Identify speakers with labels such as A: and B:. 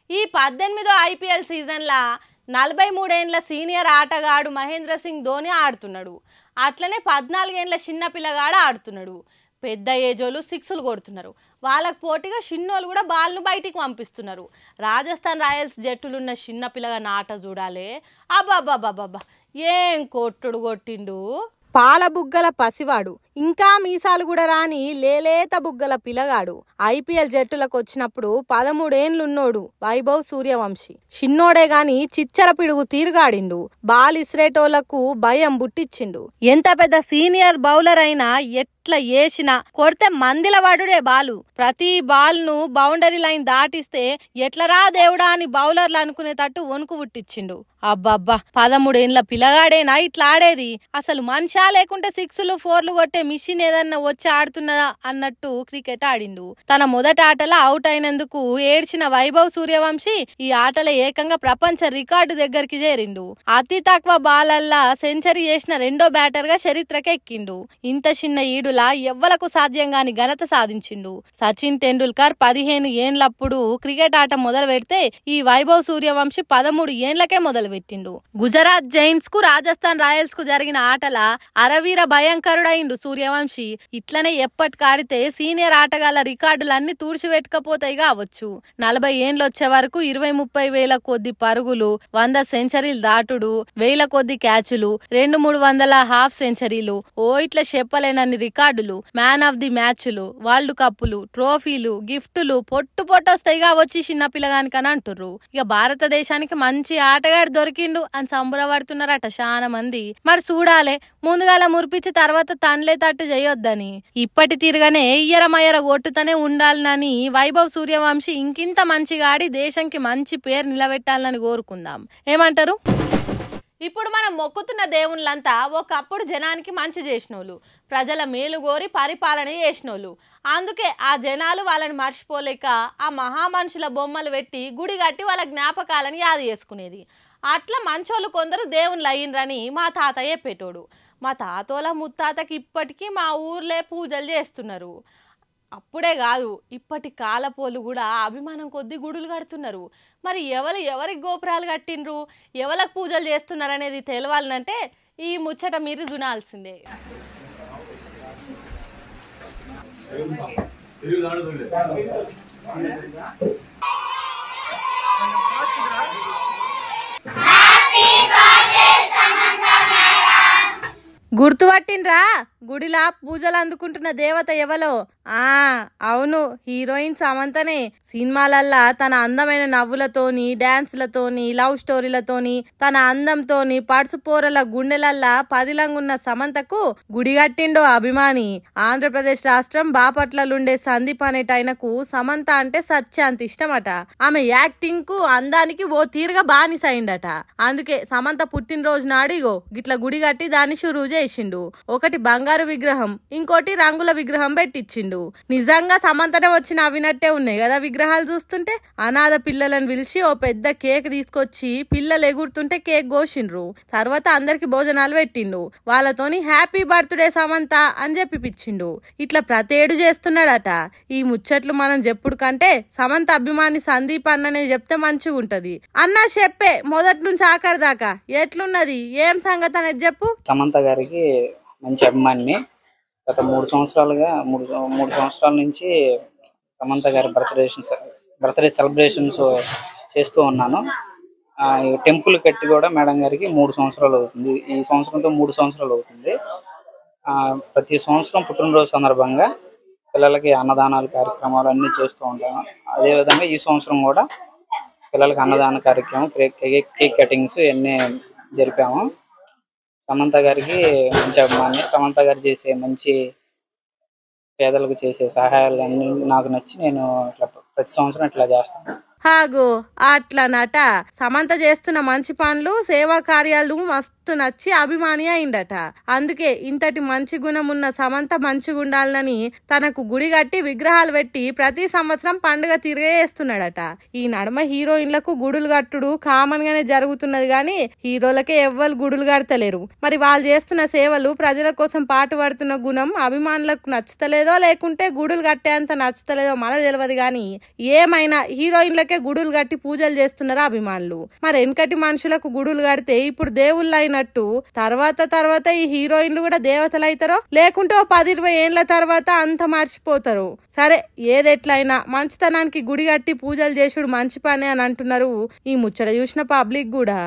A: ఈ 18వ ఐపీఎల్ సీజన్లా 43 ఏండ్ల సీనియర్ ఆటగాడు మహేంద్ర సింగ్ ధోని ఆడుతున్నాడు. అట్లనే 14 ఏండ్ల చిన్న పిల్లగాడు ఆడుతున్నాడు. పెద్ద ఏజోలు సిక్స్లు కొడుతున్నారు. వాళ్ళకు పోటీగా చిన్నోళ్ళు కూడా బాల్ను బయటికి పంపిస్తున్నారు. రాజస్థాన్ రాయల్స్ జట్టులున్న చిన్న పిల్లగాని ఆట చూడాలి. అబ్బాబ్బాబ్బాబ్బా ఏం కొట్టుడు కొట్టిండు.
B: పాల బుగ్గల పసివాడు, ఇంకా మీసాలు కూడా రాని లేలేత బుగ్గల పిల్లగాడు. ఐపీఎల్ జట్టులకు వచ్చినప్పుడు 13 ఏండ్లున్నోడు వైభవ్ సూర్యవంశి. చిన్నోడే గాని చిచ్చర పిడుగు తీరుగాడిండు. బాల్ ఇస్రేటోళ్లకు భయం బుట్టిచ్చిండు. ఎంత పెద్ద సీనియర్ బౌలర్ అయినా ఎట్లా ఏసినా కొడితే మందిల వాడుడే బాలు. ప్రతి బాల్ ను బౌండరీ లైన్ దాటిస్తే ఎట్లరా దేవుడా అని బౌలర్లు అనుకునేటట్టు వణుకు పుట్టించిండు. అబ్బబ్బా 13 ఏండ్ల పిల్లగాడేనా ఇట్లా ఆడేది? అసలు మనిషా లేకుంటే సిక్స్లు ఫోర్లు కొట్టే మిషన్ ఏదన్నా వచ్చి ఆడుతున్నదా అన్నట్టు క్రికెట్ ఆడిండు. తన మొదటి ఆటలో అవుట్ అయినందుకు ఏడ్చిన వైభవ్ సూర్యవంశి ఈ ఆటలో ఏకంగా ప్రపంచ రికార్డు దగ్గరికి చేరిండు. అతి తక్కువ బాలల్లా సెంచరీ చేసిన రెండో బ్యాటర్ గా చరిత్రకే ఎక్కిండు. ఇంత చిన్న ఈడులా ఎవ్వలకు సాధ్యం గాని ఘనత సాధించిండు. సచిన్ టెండూల్కర్ 15 ఏండ్లప్పుడు క్రికెట్ ఆట మొదలు పెడితే ఈ వైభవ్ సూర్యవంశి 13 ఏండ్లకే మొదలు పెట్టిండు. గుజరాత్ జైంట్స్ కు రాజస్థాన్ రాయల్స్ కు జరిగిన ఆటల అరవీర భయంకరుడైండు సూర్యవంశి. ఇట్లనే ఎప్పటికాడితే సీనియర్ ఆటగాళ్ల రికార్డులన్నీ తుడిచిపెట్టకపోతాయి కావచ్చు. 40 ఏండ్లు వచ్చే వరకు 20-30 వేల కొద్ది పరుగులు, 100 సెంచరీలు దాటుడు, 1000 కొద్ది క్యాచులు, 200-300 హాఫ్ సెంచరీలు, ఇట్లా చెప్పలేనన్ని రికార్డులు, మ్యాన్ ఆఫ్ ది మ్యాచ్లు, వరల్డ్ కప్పులు, ట్రోఫీలు, గిఫ్టులు పొట్టొస్తాయి కావచ్చు చిన్న పిల్లగానికని అంటుర్రు. ఇక భారతదేశానికి మంచి ఆటగాడు దొరికిండు అని సంబరపడుతున్నారట చాలా మంది. మరి చూడాలే, ముందుగాల మురిపించి తర్వాత తనలే తట్టు చేయొద్దని. ఇప్పటి తీరుగానే ఇయ్యరమయ్యర కొట్టుతనే ఉండాలని వైభవ్ సూర్యవంశి ఇంకింత మంచిగా ఆడి దేశంకి మంచి పేరు నిలబెట్టాలని కోరుకుందాం. ఏమంటారు?
A: ఇప్పుడు మనం మొక్కుతున్న దేవుళ్ళంతా ఒకప్పుడు జనానికి మంచి చేసినోళ్ళు, ప్రజల మేలు కోరి పరిపాలన చేసినోళ్ళు. అందుకే ఆ జనాలు వాళ్ళని మర్చిపోలేక ఆ మహామనుషుల బొమ్మలు పెట్టి గుడి కట్టి వాళ్ళ జ్ఞాపకాలను యాది చేసుకునేది. అట్లా మంచోళ్ళు కొందరు దేవుళ్ళు అయ్యిండ్రని మా తాతయ్య చెప్పేటోడు. మా తాతోల ముత్తాతకి ఇప్పటికీ మా ఊర్లే పూజలు చేస్తున్నారు. అప్పుడే కాదు, ఇప్పటి కాలపోలు కూడా అభిమానం కొద్ది గుడులు కడుతున్నారు. మరి ఎవరికి గోపురాలు కట్టిండ్రు, ఎవరికి పూజలు చేస్తున్నారు అనేది తెలవాలంటే ఈ ముచ్చట మీరు వినాల్సిందే.
B: గుర్తుపట్టిండ్రా? గుడిలా పూజలు అందుకుంటున్న దేవత ఎవలో? అవును, హీరోయిన్ సమంతనే. సినిమాలల్లా తన అందమైన నవ్వులతోని, డాన్సులతోని, లవ్ స్టోరీలతోని, తన అందంతోని పడుసుపోరల గుండెలల్లా పదిలంగున్న సమంతకు గుడి కట్టిండో అభిమాని. ఆంధ్రప్రదేశ్ రాష్ట్రం బాపట్లలుండే సందీప్ అనేటైనకు సమంత అంటే సత్యాంత ఇష్టమట. ఆమె యాక్టింగ్ కు అందానికి ఓ తీరుగా బానిసైండట. అందుకే సమంత పుట్టినరోజు నాడు ఇగో గిట్ల గుడి కట్టి దాన్ని షురూ చేసిండు. ఒకటి బంగారు విగ్రహం, ఇంకోటి రంగుల విగ్రహం పెట్టించిండు. నిజంగా సమంతనే వచ్చి నవ్వినట్టే ఉన్నాయి కదా విగ్రహాలు చూస్తుంటే. అనాథ పిల్లలను పిలిచి ఓ పెద్ద కేక్ తీసుకొచ్చి పిల్లలు ఎగురుతుంటే కేక్ కోసిండ్రు. తర్వాత అందరికి భోజనాలు పెట్టిండు. వాళ్ళతోని హ్యాపీ బర్త్డే సమంత అని చెప్పిపించిండు. ఇట్లా ప్రతేడు చేస్తున్నాడట. ఈ ముచ్చట్లు మనం చెప్పుడు కంటే సమంత అభిమాని సందీప్ అన్ననే చెప్తే మంచిగా ఉంటది. అన్నా చెప్పే మొదటి నుంచి ఆఖరి దాకా ఎట్లున్నది, ఏం సంగతి అనేది చెప్పు.
C: సమంత గారికి మంచి అభిమాని. గత 3 సంవత్సరాల నుంచి సమంత గారి బర్త్డే సెలబ్రేషన్స్ చేస్తూ ఉన్నాను. టెంపుల్ కట్టి కూడా మేడం గారికి 3 సంవత్సరాలు అవుతుంది. ఈ సంవత్సరంతో 3 సంవత్సరాలు అవుతుంది. ప్రతి సంవత్సరం పుట్టినరోజు సందర్భంగా పిల్లలకి అన్నదానాలు కార్యక్రమాలు అన్నీ చేస్తూ ఉంటాను. అదేవిధంగా ఈ సంవత్సరం కూడా పిల్లలకి అన్నదాన కార్యక్రమం, కేక్ కటింగ్స్ ఇవన్నీ జరిపాము. సమంత గారికి మంచి అభిమాని. సమంత గారు చేసే మంచి పేదలకు చేసే సహాయాలన్నీ నాకు నచ్చి నేను ప్రతి సంవత్సరం ఇట్లా చేస్తాను.
B: అట్లనట. సమంత చేస్తున్న మంచి పనులు, సేవా కార్యాలు మస్తు మస్తు నచ్చి అభిమాని అయిందట. అందుకే ఇంతటి మంచి గుణం ఉన్న సమంత మంచిగుండాలని తనకు గుడి కట్టి విగ్రహాలు పెట్టి ప్రతి సంవత్సరం పండుగ తిరిగేస్తున్నాడట. ఈ నడుమ హీరోయిన్లకు గుడులు కట్టుడు కామన్ గానే జరుగుతున్నది గాని హీరోలకే ఎవ్వరు గుడులు కడతలేరు. మరి వాళ్ళు చేస్తున్న సేవలు ప్రజల కోసం పాటుపడుతున్న గుణం అభిమానులకు నచ్చుతలేదో లేకుంటే గుడులు కట్టేంత నచ్చుతలేదో మనకు తెలియదు గాని ఏమైనా హీరోయిన్లకే గుడులు కట్టి పూజలు చేస్తున్నారు అభిమానులు. మరి వెనకటి మనుషులకు గుడులు కడితే ఇప్పుడు దేవుళ్ళు అయినట్టు తర్వాత ఈ హీరోయిన్లు కూడా దేవతలు అవుతారో లేకుంటే 10-20 ఏళ్ల తర్వాత అంత మర్చిపోతారు. సరే ఏదెట్లయినా మంచితనానికి గుడి కట్టి పూజలు చేసుడు మంచి పని అని అంటున్నారు ఈ ముచ్చట చూసిన పబ్లిక్ కూడా.